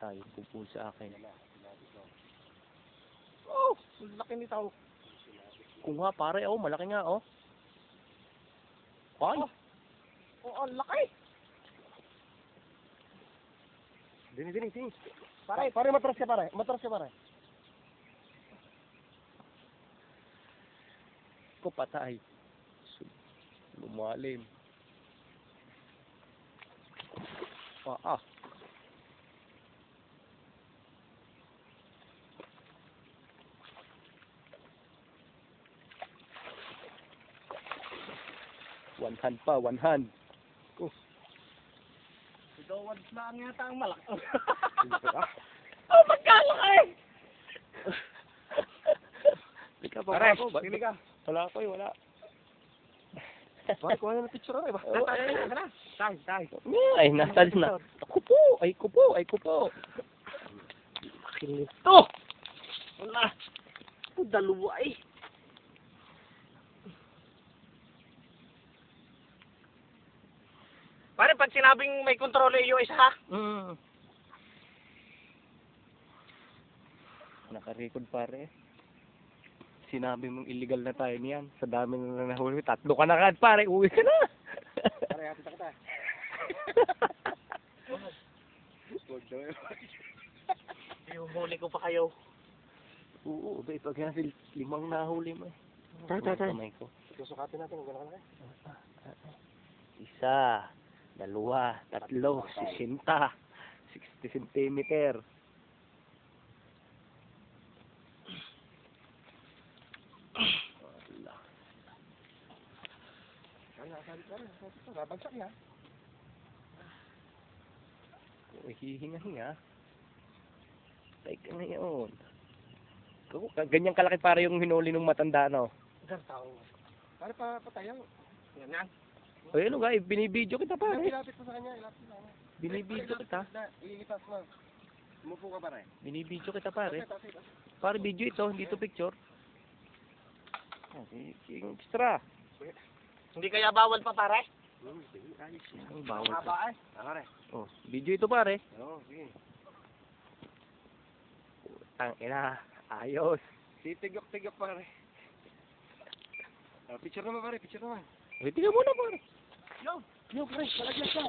tayo kupul sa akin. Oh, laki nito. Kung nga pare, oh, malaki nga, oh. Ay! Oh, ang laki. Dini. Pare, matras ka pare. Ko patay. Lumalim. Ah. One hand pa, one hand. Oh. Dawad lang yata ang malaki. Oh, magkalaki! Lika pa Pare, ako. pili ka. Wala ko, wala. Pare, kuha na ng picture ba? Tay. Ay, nasa na. Kupo. Laki nito. Wala. Ito, dalawa eh. Pare, pag sinabing may kontrole yung isa ha? Naka-record pare. Sinabi mong illegal na tayo niyan. Sa dami na nahuli. 3 ka na kad pare. Uwi ka na. Pare, hapit na kita. Yung huli ko pa kayo. Oo, ba ipag yan 5 nahuli mo eh. Tay. Kamay ko. Susukatin natin. Huwag na 1, 2, 3, 60 centimeter. Babagsak na. Hihinga-hinga. Like ngayon. Ganyan kalaki para yung hinuli ng matanda, no? Pare, patayan. Yan. O yun, guys, binibidyo kita pare. Ilapit mo sa kanya. Binibidyo kita. Iitas mo. Umupo ka pare. Binibidyo kita pare. Pare, video ito, hindi ito picture. Yung extra. Hindi kaya bawal pa pare? Ang bawal pa. Maba eh. Pare. Oh, video ito pare. Oo, sige. Tangina, ayos. Tigok pare. Picture naman pare, Tingnan mo na pare. Yo, pare, palagyan ka.